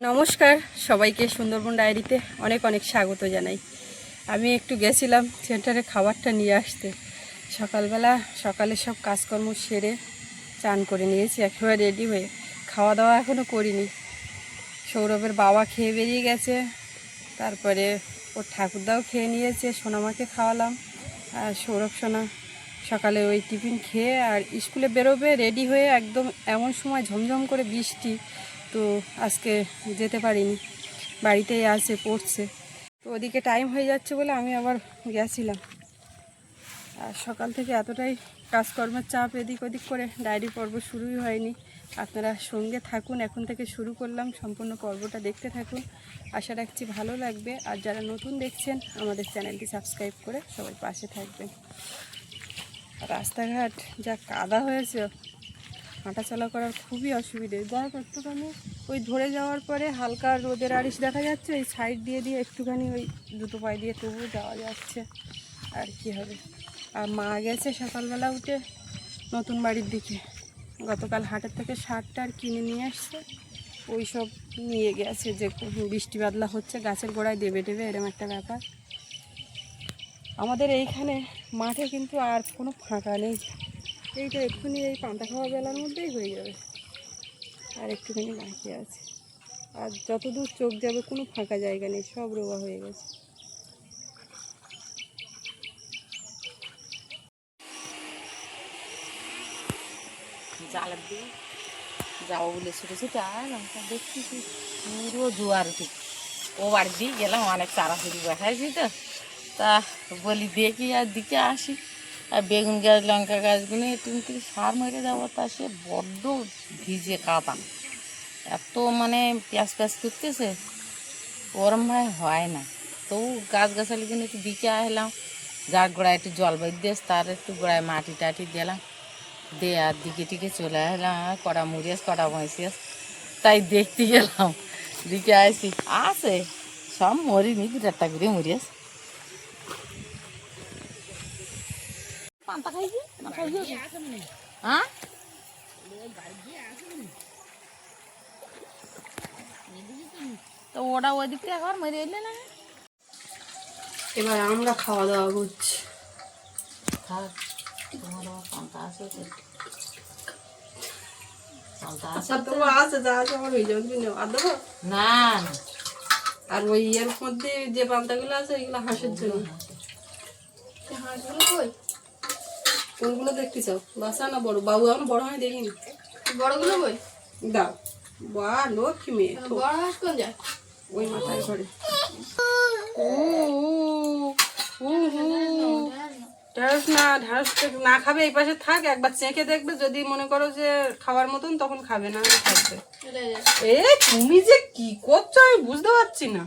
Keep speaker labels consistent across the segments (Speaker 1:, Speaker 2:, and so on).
Speaker 1: নমস্কার সবাইকে সুন্দরবন ডায়েরিতে অনেক অনেক স্বাগত জানাই। আমি একটু গেছিলাম সেন্টারে খাবারটা নিয়ে আসতে। সকালে সব কাজকর্ম সেরে চান করে নিয়েছি, একেবারে রেডি হয়ে। খাওয়া দাওয়া এখনও করিনি। সৌরভের বাবা খেয়ে বেরিয়ে গেছে, তারপরে ওর ঠাকুরদাও খেয়ে নিয়েছে, সোনামাকে খাওয়ালাম। আর সৌরভ সোনা সকালে ওই টিফিন খেয়ে আর স্কুলে বেরোবে রেডি হয়ে, একদম এমন সময় ঝমঝম করে বৃষ্টি, তো আজকে যেতে পারিনি, বাড়িতেই আছে, পড়ছে। তো ওদিকে টাইম হয়ে যাচ্ছে বলে আমি আবার গেছিলাম। আর সকাল থেকে এতটাই কাজকর্মের চাপ, এদিক ওদিক করে ডায়েরি পর্ব শুরুই হয়নি। আপনারা সঙ্গে থাকুন, এখন থেকে শুরু করলাম, সম্পূর্ণ পর্বটা দেখতে থাকুন, আশা রাখছি ভালো লাগবে। আর যারা নতুন দেখছেন আমাদের চ্যানেলটি সাবস্ক্রাইব করে সবাই পাশে থাকবেন। রাস্তাঘাট যা কাদা হয়েছে, হাঁটা চলা করার খুবই অসুবিধে। দেখ একটুখানি ওই ধরে যাওয়ার পরে হালকা রোদের আড়িশ দেখা যাচ্ছে, ওই সাইড দিয়ে দিয়ে একটুখানি ওই জুতো পায়ে দিয়ে তবুও যাওয়া যাচ্ছে, আর কি হবে। আর মা গেছে সকালবেলা উঠে নতুন বাড়ির দিকে। গতকাল হাটের থেকে সারটা আর কিনে নিয়ে আসছে, ওই সব নিয়ে গেছে। যে বৃষ্টি বাদলা হচ্ছে, গাছের গোড়ায় দেবে দেবে, এরকম একটা ব্যাপার। আমাদের এইখানে মাঠে কিন্তু আর কোনো ফাঁকা নেই। এইটা এক্ষুনি এই পান্তা খাওয়া বেলার মধ্যেই হয়ে যাবে, আর একটুখানি বাকি আছে। আর যতদূর চোখ যাবে কোনো ফাঁকা জায়গা নেই, সব রোয়া হয়ে গেছে।
Speaker 2: জালের দিয়ে যাবো বলে ছুটে ছুটে আলাম, তা দেখছি কি পুরো জোয়ার উঠে। ও বাড়ির দিয়ে গেলাম, অনেক চারাচুরি বসাইছি, তো তা বলি দেখি আর দিকে আসি। আর বেগুন গাছ লঙ্কা গাছগুলো একটু সার মেরে যাবো, তা সে বড্ড ভিজে কাদা, এত মানে প্যাঁচ প্যাঁচ করতেছে, ওরম হয় না। তবু গাছগাছালিগুলো একটু দিকে আসলাম, যার গোড়ায় একটু জল বেঁধে তার একটু গোড়ায় মাটি টাটি দিলাম, দে আর দিকে টিকে চলে আসলাম। কটা মুড়িয়াস কটা ভঁসিয়াস তাই দেখতে গেলাম, দিকে আসি আছে সব মরিনি, দু চারটা করে মুড়িয়াস। পান্তা খাইছি হ্যাঁ, তো ওরা ওই দিক থেকে একবার মেরে এলে না।
Speaker 1: এবার আমরা খাওয়া দাওয়া করছি।
Speaker 2: থাক, তোমার আবার পান্তা আছে তো, পান্তা আছে তো।
Speaker 1: আছে যা আছে আমার হয়ে যাবে, তুমি আর দেবো
Speaker 2: না না,
Speaker 1: আর ওই ইয়ের মধ্যে যে পান্তাগুলো আছে ওইগুলো হাঁসের জন্য। হাঁসগুলো কই? কোনগুলো দেখতে চাও, বাসা না বড়? বাবু এখন বড় হয় দেখিনি। বড়গুলো কই? দাও। বা লক্ষ্মী মেয়ে, বড় হাঁস কোন যায়? ওই মাথায় ঘরে। ঢ্যাঁড়স না, ঢ্যাঁড়স না খাবে, এই পাশে থাক, একবার চেখে দেখবে, যদি মনে করো যে খাওয়ার মতন তখন খাবে, না থাকবে। এ তুমি যে কি করছো আমি বুঝতে পারছি না।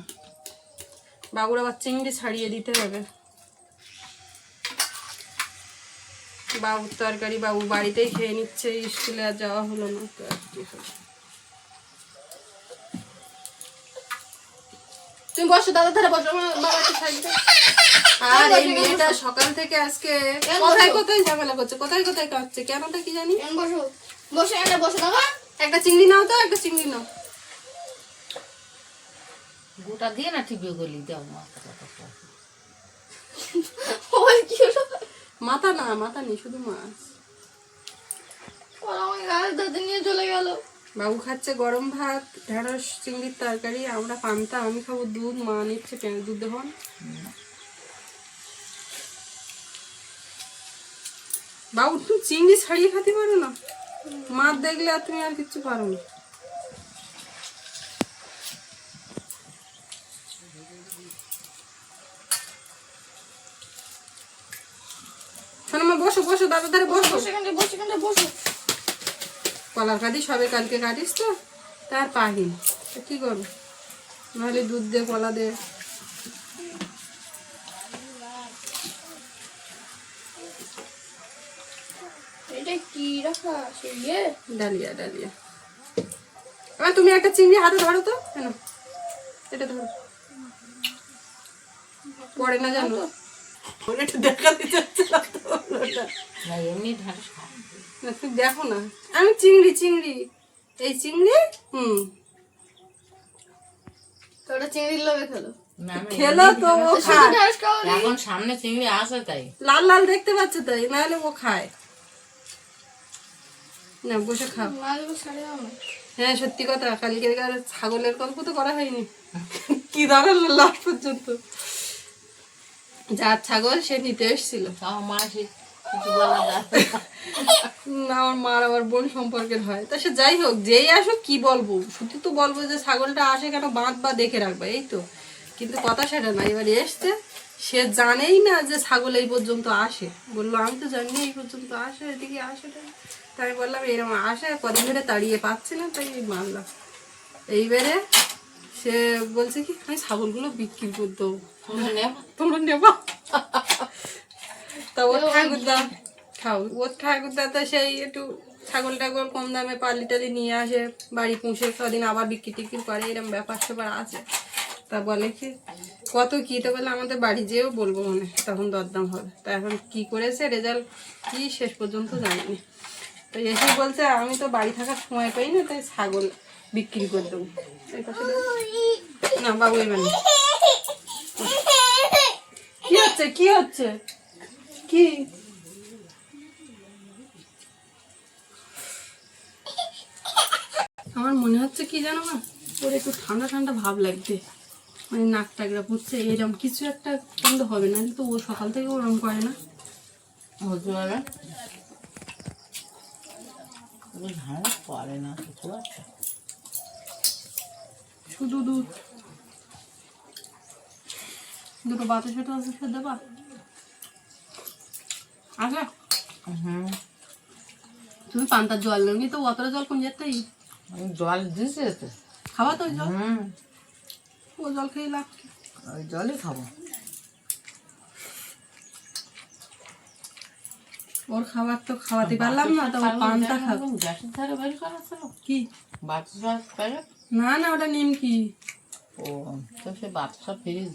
Speaker 1: বাবুর আবার চিংড়ি ছাড়িয়ে দিতে হবে। বাবুর তরকারি বাবু বাড়িতেই খেয়ে নিচ্ছে, স্কুলে আর যাওয়া হলো না, তো আর কি হবে। তুমি বসো, দাদা ধারে বসো, আমার বাবা একটু থাকবে। আর এই মেয়েটা সকাল থেকে আজকে কোথায় কোথায় ঝামেলা করছে, কোথায় কোথায় কাটছে, কেনটা কি জানি। বসো বসে, একটা বসে দাও, একটা চিংড়ি নাও তো, একটা চিংড়ি নাও।
Speaker 2: গোটা দিয়ে না ঠিক গলি দাও,
Speaker 1: মাথা না, মাথা নেই, শুধু মাছ।
Speaker 2: নিয়ে চলে গেল।
Speaker 1: বাবু খাচ্ছে গরম ভাত, ঢেঁড়স চিংড়ির তরকারি, আমরা পান্তা, আমি খাবো দুধ, মা নিচ্ছে দুধ দেবন। বাবু তুমি চিংড়ি ছাড়িয়ে খেতে পারো না? মাছ দেখলে আর তুমি আর কিচ্ছু পারো না। শোনো, বসো বসো, দাদা ধারে বসো, বসো। কলার কাটি সবে কালকে কাটিস তো, তার পাহিন কি করবো, নাহলে দুধ দে, কলা দে। এটা কি রাখা? Dahlia, dahlia. এবার তুমি একটা চিংড়ি হাতে ধরো তো, কেন এটা ধরো, পড়ে না জানো, দেখাতে চাচ্ছে না তো।
Speaker 2: এমনি ঢাকা
Speaker 1: তুমি দেখো না, আমি চিংড়ি, চিংড়ি, এই চিংড়ি।
Speaker 3: ওটা চিংড়ির লোভে খেলো।
Speaker 2: না, না,
Speaker 1: খেলো তো ও খায়,
Speaker 3: ঢ্যাঁড়স খাও নি।
Speaker 2: এখন সামনে চিংড়ি আসে তাই।
Speaker 1: লাল লাল দেখতে পাচ্ছে তাই, নাহলে ও খায় না। বসে খাও।
Speaker 3: মাছগুলো ছাড়ে দাও না।
Speaker 1: হ্যাঁ সত্যি কথা, কালকে আর ছাগলের গল্প তো করা হয়নি, কি দাঁড়ালো লাস্ট পর্যন্ত। যার ছাগল সে নিতে এসেছিল,
Speaker 2: তাও মাসি কিছু বলা যায় না।
Speaker 1: আমার মার আমার বোন সম্পর্কের হয়, তা সে যাই হোক, যেই আসুক কি বলবো, শুধু তো বলবো যে ছাগলটা আসে কেন বাঁধ বা দেখে রাখবে, এই তো। কিন্তু কথা সেটা না, এবার এসছে, সে জানেই না যে ছাগল এই পর্যন্ত আসে। বললো আমি তো জানি না এই পর্যন্ত আসে, এদিকে আসে না। তাই আমি বললাম এরকম আসে, কদিন ধরে তাড়িয়ে পাচ্ছি না, তাই মারলাম। এইবারে সে বলছে কি আমি ছাগলগুলো বিক্রি করে দেবো, তোমরা নেবা। তা ওর ঠাকুরদা খাও, ওর ঠাকুরদা তো সেই একটু ছাগল টাগল কম দামে পালি টালি নিয়ে আসে, বাড়ি পুষে কদিন আবার বিক্রি টিক্রি করে, এরকম ব্যাপার স্যাপার আছে। তা বলে কি কত কি, তো বলে আমাদের বাড়ি যেয়েও বলবো মনে, তখন দরদাম হবে। তা এখন কি করেছে রেজাল্ট কি শেষ পর্যন্ত জানিনি। তো এসে বলছে আমি তো বাড়ি থাকার সময় পাই না, তাই ছাগল বিক্রি করে দেবো। এই পাশে দাও। না বাবু এবার না। কি হচ্ছে কি হচ্ছে কি? আমার মনে হচ্ছে কি জানো না, ওর একটু ঠান্ডা ঠান্ডা ভাব লাগবে, মানে নাক টাকরা পড়ছে, এরকম কিছু একটা কিন্তু হবে না। কিন্তু ও সকাল থেকে ওরকম করে না।
Speaker 2: হতে পারে ঝাড়া পড়ে না কিছু আছে,
Speaker 1: শুধু দুধ, দুটো বাতাস সাথে আছে, সে দেবা আচ্ছা।
Speaker 2: হুম।
Speaker 1: তুমি পান্তার জল নেওনি তো, অতটা জল কোন যেতেই
Speaker 2: জল দিছে তো।
Speaker 1: খাওয়া তো ওই জল,
Speaker 2: হুম,
Speaker 1: ও জল খেয়ে লাভ কি?
Speaker 2: ওই জলই খাবো।
Speaker 1: ওর খাবার তো খাওয়াতে পারলাম না, তো ওর পান্তা খাবো।
Speaker 2: গ্যাসের ধারে বের করা ছিল
Speaker 1: কি?
Speaker 2: বাচ্চা পারে।
Speaker 1: না না ওটা নিমকি।
Speaker 2: ও তো সে বাচ্চা ফ্রিজ।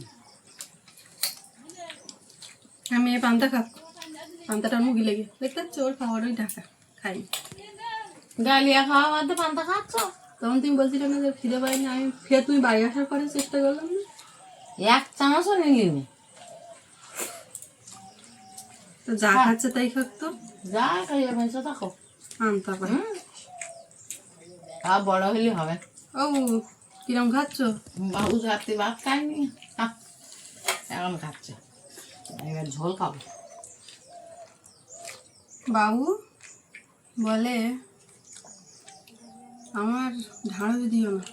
Speaker 1: আমি এই পান্তা খাব, পান্তাটার মুখে লেগে দেখতে পাচ্ছ, ওর খাবার ওই ঢাকা খাই।
Speaker 2: ডালিয়া খাওয়া বাদে পান্তা খাচ্ছ?
Speaker 1: তখন তুমি বলছিলে না যে খিদে পাইনি, আমি ফের তুমি বাড়ি আসার পরে চেষ্টা করলাম না।
Speaker 2: এক চামচও নিলি নি?
Speaker 1: তো যা খাচ্ছে তাই খাক তো,
Speaker 2: যা খাইয়ে ভেসে থাকো।
Speaker 1: পান্তা পাই।
Speaker 2: আর বড় হলে হবে।
Speaker 1: ও কিরম খাচ্ছ?
Speaker 2: বাবু রাত্রি ভাত খাইনি, এখন খাচ্ছে। এবার ঝোল খাবো।
Speaker 1: বাবু বলে আমার ঢাঁড়স দিও না,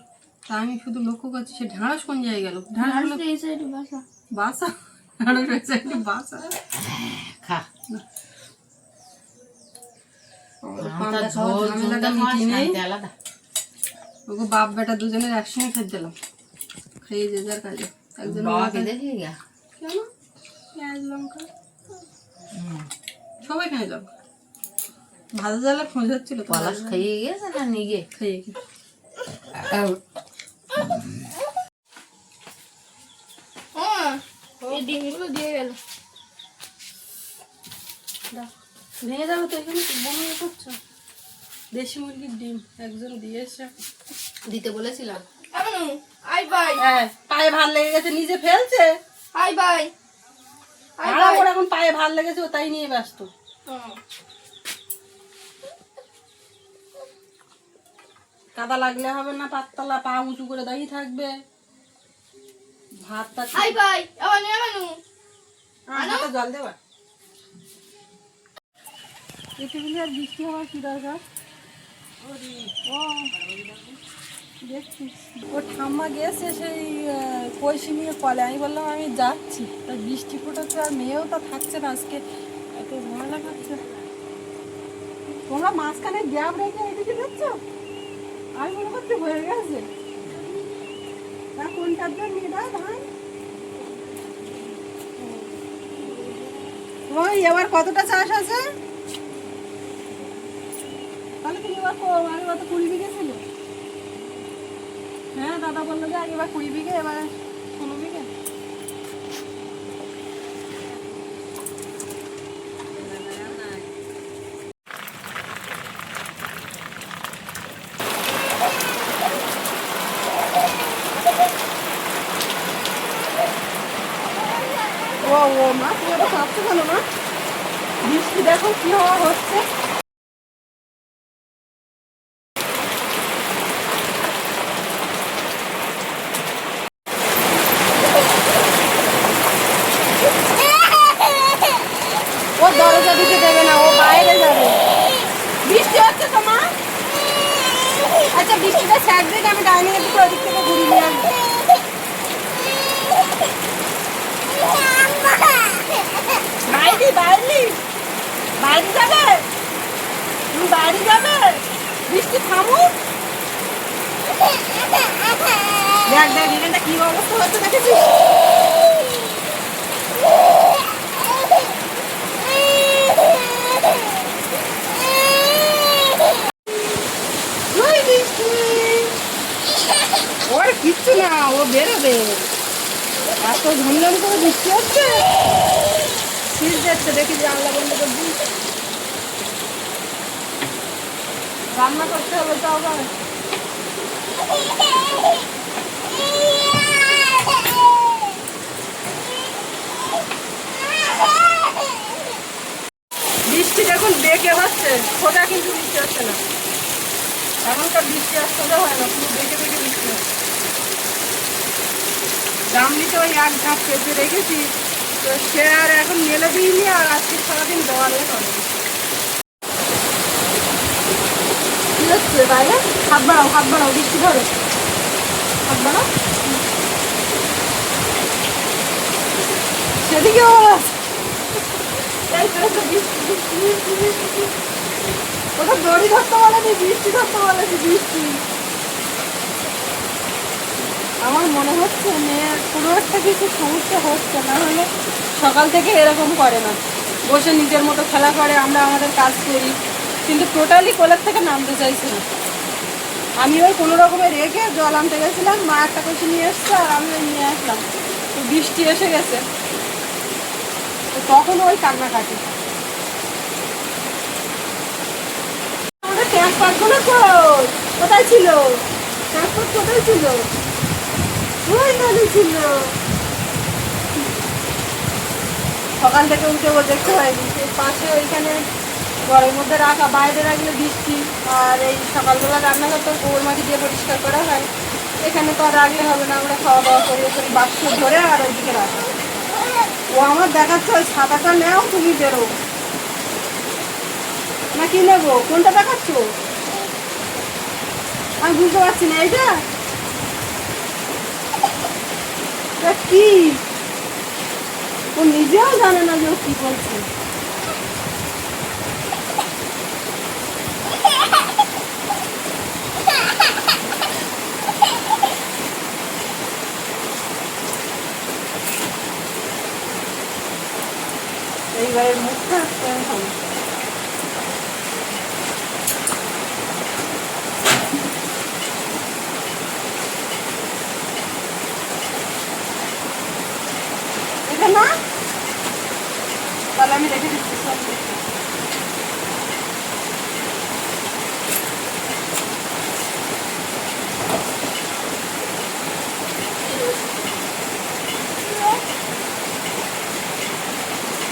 Speaker 1: তা আমি শুধু লক্ষ্য করছি সে ঢাঁড়স কোন জায়গায় গেল। ঢাঁড়স
Speaker 3: এই সাইডে বাসা।
Speaker 1: বাসা, ঢাঁড়স ওই সাইডে বাসা।
Speaker 2: খা।
Speaker 1: পান্তা খাওয়ার
Speaker 2: ঝোল
Speaker 1: ঝামেলাটা
Speaker 2: ঝোলটা
Speaker 1: মিটিয়ে নেই।
Speaker 2: খাইতে আলাদা।
Speaker 1: ওকে বাপ বেটা দুজনের একসঙ্গে খেতে দিলাম, খেয়ে যে যার কাজে। একজন
Speaker 2: বাবাকে দেখে গা।
Speaker 1: কেন পেঁয়াজ লঙ্কা সবাই খেয়ে লঙ্কা ভাজা জ্বালা খোঁজ হচ্ছিল তো,
Speaker 2: পলাশ খাইয়ে গিয়েছে না নিগে?
Speaker 1: খেয়ে গিয়ে
Speaker 3: এই ডিমগুলো দিয়ে গেল।
Speaker 1: ভেঙে যাবে তো, এখানে বমি করছো। দেশি মুরগির ডিম একজন দিয়ে এসে দিতে বলেছিলাম।
Speaker 3: আমিনু আই বাই।
Speaker 1: হ্যাঁ পায়ে ভার লেগে গেছে, নিজে ফেলছে,
Speaker 3: আই বাই।
Speaker 1: আর ওর এখন পায়ে ভার লেগেছে, ও তাই নিয়ে ব্যস্ত। কাদা লাগলে হবে না, পাততলা পা উঁচু করে দাঁড়িয়ে থাকবে। ভাতটা
Speaker 3: আই বাই। আমিনু আমিনু
Speaker 1: হাতে জল দেবা। পৃথিবীতে আর বৃষ্টি হওয়ার কি দরকার? ও দেখছিস ও ঠাম্মা গেছে সেই কলসি নিয়ে কলে, আমি বললাম আমি যাচ্ছি, তা বৃষ্টি ফুটেছে আর মেয়েও তো থাকছে না আজকে, এত ঝামেলা খাচ্ছে। তোমরা মাঝখানে গ্যাপ রেখে এদিকে দেখছো, আমি মনে করছি হয়ে গেছে। তা কোনটার জন্য দাও ভাই, ওই এবার কতটা চাষ আছে? তাহলে তুমি এবার আগে কত 20 বিঘে ছিল? হ্যাঁ দাদা বললো যে আগে এবার 20 বিঘে, এবার 16 বিঘে। ও মা, তুমি এত কাঁপছো কেন মা? বৃষ্টি দেখো কি হওয়া হচ্ছে। ও দরজা দিতে দেবে না, ও বাইরে যাবে। বৃষ্টি হচ্ছে তো মা? আচ্ছা বৃষ্টিটা স্যার দিকে আমি ডাইনিং এর দিকে ওদিক থেকে ঘুরিয়ে নিয়ে আসবো। বাইরে বাইরে বাইরে যাবে, তুমি বাইরে যাবে? বৃষ্টি থামুক। দেখ দেখ এখানটা কি অবস্থা হচ্ছে দেখেছিস? ওই বৃষ্টি, ওর কিচ্ছু না, ও বেরোবে। এত ঝমঝম করে বৃষ্টি হচ্ছে, শীত যাচ্ছে। দেখি জানলা বন্ধ করে দিই, রান্না করতে হবে তো আবার। বৃষ্টি যখন বেঁকে বাচ্ছে, ফোটা কিন্তু বৃষ্টি হচ্ছে না। এখনকার বৃষ্টি আর সোজা হয় না, পুরো বেঁকে বেঁকে বৃষ্টি হচ্ছে। জামনিতে ওই এক ঝাঁক পেঁচে রেখেছি, তো সে আর এখন মেলে দিইনি, আর আজকে সারাদিন দেওয়ালে করে। কি হচ্ছে বাইরে? হাত বাড়াও, হাত বাড়াও, বৃষ্টি ধরে হাত বাড়াও। সেদিকে ওটা দড়ি ধরতে বলেনি, বৃষ্টি ধরতে বলেছি। বৃষ্টি আমার মনে হচ্ছে মেয়ের পুরো একটা কিছু সমস্যা হচ্ছে, না হলে সকাল থেকে এরকম করে না, বসে নিজের মতো খেলা করে, আমরা আমাদের কাজ করি, কিন্তু টোটালি কোলের থেকে নামতে চাইছে না। আমি ওই কোনো রকমের রেখে জল আনতে গেছিলাম, মা একটা কষে নিয়ে এসছে আর আমি ওই নিয়ে আসলাম, তো বৃষ্টি এসে গেছে, তো তখন ওই কান্নাকাটি। আমাদের ট্যাঙ্ক পাটগুলো কোথায় ছিল? ট্যাঙ্ক পাট কোথায় ছিল? ওই গাড়ি ছিল। সকাল থেকে উঠে ও দেখতে পাইনি, সেই পাশে ওইখানে ঘরের মধ্যে রাখা, বাইরে রাখলে বৃষ্টি, আর এই সকালবেলা রান্নাঘর তো গোবর মাটি দিয়ে পরিষ্কার করা হয়, এখানে তো আর রাখলে হবে না, আমরা খাওয়া দাওয়া করি, ওখানে বাক্স ধরে আর ওইদিকে রাখা। ও আমার দেখাচ্ছে ওই ছাতাটা নেও, তুমি বেরো না কি নেবো, কোনটা দেখাচ্ছ? আমি বুঝতে পারছি না। এইটা কি? ও নিজেও জানে না যে ও কি বলছে। এইবারের মুখটা কেমন? এটা না, তাহলে আমি রেখে দিচ্ছি।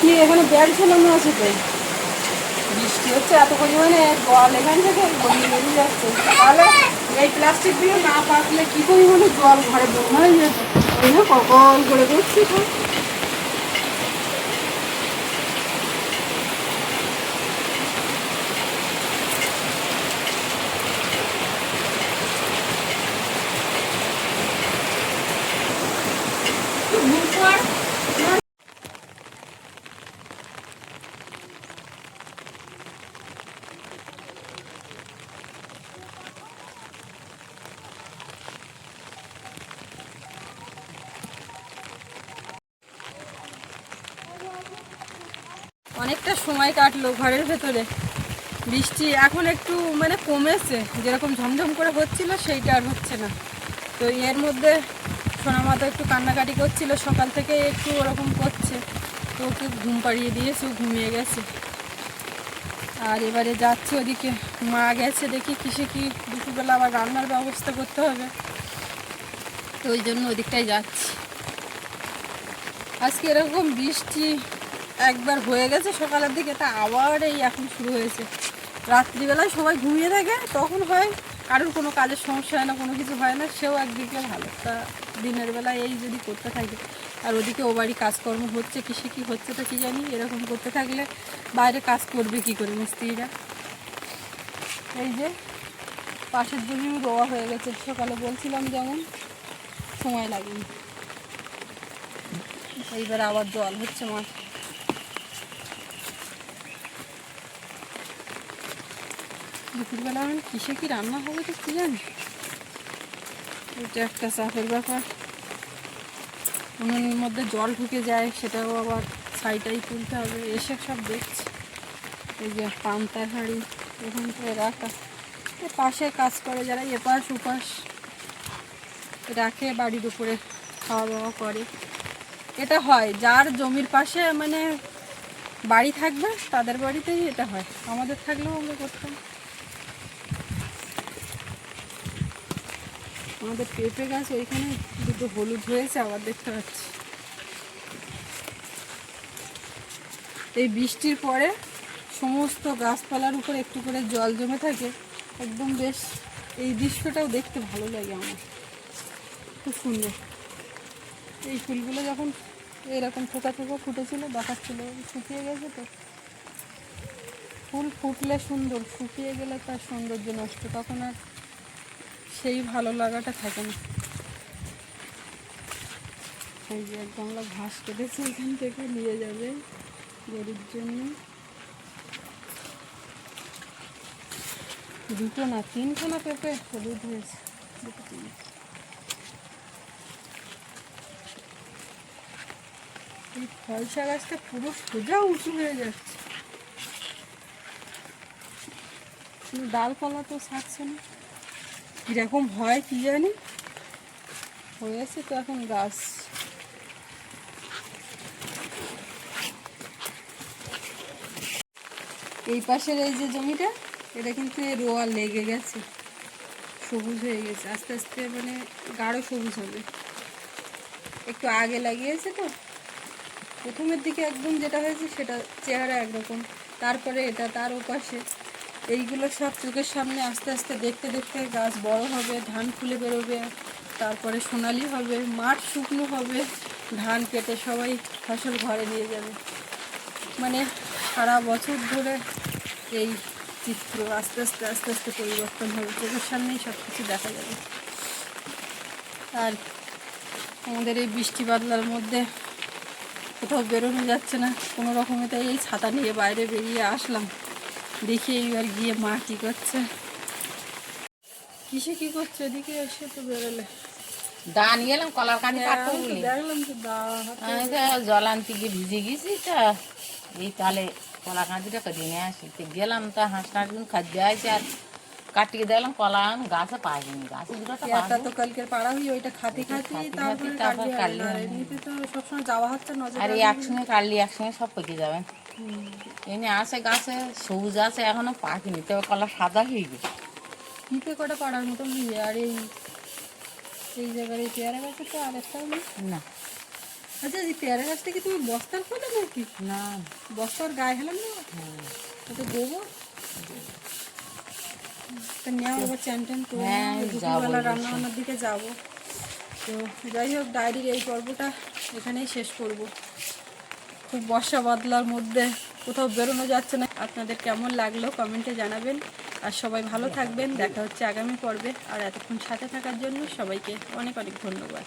Speaker 1: কি এখানে ব্যাগ ঝোলানো আছে তো? বৃষ্টি হচ্ছে এত পরিমাণে, জল এখান থেকে গড়িয়ে বেরিয়ে যাচ্ছে, তাহলে এই প্লাস্টিক দিয়ে না পাতলে কি পরিমাণে জল ঘরে জমা হয়ে যেত। ওই না কখন করে করছি তো। অনেকটা সময় কাটলো ঘরের ভেতরে, বৃষ্টি এখন একটু মানে কমেছে, যেরকম ঝমঝম করে হচ্ছিল সেইটা আর হচ্ছে না। তো এর মধ্যে সোনামা তো একটু কান্নাকাটি করছিল, সকাল থেকে একটু ওরকম করছে, তো ওকে ঘুম পাড়িয়ে দিয়েছে, ও ঘুমিয়ে গেছে। আর এবারে যাচ্ছি ওদিকে, মা গেছে, দেখি কিসে কি দুপুরবেলা আবার রান্নার ব্যবস্থা করতে হবে, তো ওই জন্য ওদিকটাই যাচ্ছি। আজকে এরকম বৃষ্টি একবার হয়ে গেছে সকালের দিকে, তা আবার এই এখন শুরু হয়েছে। রাত্রিবেলায় সবাই ঘুমিয়ে থাকে, তখন হয় কারোর কোনো কাজের সমস্যা হয় না, কোনো কিছু হয় না, সেও একদিকে ভালো। তা দিনের বেলায় এই যদি করতে থাকে, আর ওদিকে ও বাড়ি কাজকর্ম হচ্ছে, কিসে কী হচ্ছে তো কী জানি, এরকম করতে থাকলে বাইরে কাজ করবে কী করে মিস্ত্রিরা। এই যে পাশের জমিও রোয়া হয়ে গেছে, সকালে বলছিলাম যেমন সময় লাগেনি। এইবার আবার জল হচ্ছে মাঠ। দুপুরবেলা এখন কিসে কি রান্না হবে তো কী জানি, এটা একটা চাপের ব্যাপার। উনুনের মধ্যে জল ঢুকে যায়, সেটাও আবার ছাইটাই তুলতে হবে। এসে সব দেখছি, এই যে পান্তার হাঁড়ি এখান থেকে রাখা, পাশে কাজ করে যারা এপাশ ওপাশ রাখে, বাড়ির উপরে খাওয়া দাওয়া করে। এটা হয় যার জমির পাশে মানে বাড়ি থাকবে তাদের বাড়িতেই এটা হয়, আমাদের থাকলেও আমরা করতাম। আমাদের পেঁপে গাছ ওইখানে দুটো হলুদ হয়েছে আবার দেখতে পাচ্ছি। এই বৃষ্টির পরে সমস্ত গাছপালার উপর একটু করে জল জমে থাকে, একদম বেশ এই দৃশ্যটাও দেখতে ভালো লাগে আমার, খুব সুন্দর। এই ফুলগুলো যখন এরকম থোকা থোকা ফুটেছিল দেখাচ্ছিল, শুকিয়ে গেছে তো। ফুল ফুটলে সুন্দর, শুকিয়ে গেলে তার সৌন্দর্য নষ্ট, তখন আর সেই ভালো লাগাটা থাকে না। এই যে এক গামলা ঘাস কেটেছে, এখান থেকে নিয়ে যাবে গরুর জন্য। দুটো না তিনখানা পেঁপে হলুদ হয়েছে, দুটো তিন। এই ফলসা গাছটা পুরো সোজা উঁচু হয়ে যাচ্ছে, ডালপালা তো ছাড়ছে না, কীরকম হয় কি জানি। হয়েছে তো এখন গাছ। এই পাশের এই যে জমিটা, এটা কিন্তু রোয়া লেগে গেছে, সবুজ হয়ে গেছে, আস্তে আস্তে মানে গাঢ় সবুজ হবে। একটু আগে লাগিয়েছে তো, প্রথমের দিকে একদম যেটা হয়েছে সেটা চেহারা একরকম, তারপরে এটা তার ওপাশে, এইগুলো সব চোখের সামনে আস্তে আস্তে দেখতে দেখতে গাছ বড় হবে, ধান ফুলে বেরোবে, তারপরে সোনালি হবে, মাঠ শুকনো হবে, ধান কেটে সবাই ফসল ঘরে নিয়ে যাবে। মানে সারা বছর ধরে এই চিত্র আস্তে আস্তে আস্তে আস্তে পরিবর্তন হবে, চোখের সামনেই সব কিছু দেখা যাবে। আর আমাদের এই বৃষ্টি বাদলার মধ্যে কোথাও বেরোনো যাচ্ছে না কোনো রকমে, তাই এই ছাতা নিয়ে বাইরে বেরিয়ে আসলাম, দেখি এইবার গিয়ে মা কী করছে, কিসে কী করছে। ওদিকে এসে তো বেরোলে
Speaker 2: দা নিয়ে এলাম কলার কানি কাটতে বলি,
Speaker 1: দেখলাম তো
Speaker 2: জল আনতে গিয়ে ভিজে গেছি, তা এই তাহলে কলা কাঁদিটা কেটে নিয়ে আসি। তো গেলাম, তা হাঁস টাঁসগুলো খাদ্য আছে, আর কাটিয়ে দেখলাম কলা গাছে পাইনি, গাছে দুটো
Speaker 1: একটা তো কালকের পাড়া হই, ওইটা খাতে খাতে তারপরে কাটলি। আর এমনিতে তো সবসময় যাওয়া হচ্ছে নজর।
Speaker 2: আর এই একসঙ্গে কাটলি একসঙ্গে সব পেকে যাবে। এনে আছে গাছে সবুজ আছে, এখনো পাকিনি, তবে কলা সাদা হয়ে গেছে।
Speaker 1: পিঁপে কটা পাড়ার মতন দিয়ে। আর এই এই জায়গার এই পেয়ারা গাছে তো আর একটাও নেই
Speaker 2: না।
Speaker 1: আচ্ছা, এই পেয়ারা গাছটা কি তুমি বস্তার ফলে নাকি?
Speaker 2: না,
Speaker 1: বস্তার গায়ে হেলাম না, ওটা দেবো। তা নেওয়া আবার চ্যান ট্যান করে দুপুরবেলা রান্না বান্নার দিকে যাবো। তো যাই হোক, ডায়েরির এই পর্বটা এখানেই শেষ করব। খুব বর্ষা বাদলার মধ্যে কোথাও বেরোনো যাচ্ছে না। আপনাদের কেমন লাগলো কমেন্টে জানাবেন, আর সবাই ভালো থাকবেন। দেখা হচ্ছে আগামী পর্বে। আর এতক্ষণ সাথে থাকার জন্য সবাইকে অনেক অনেক ধন্যবাদ।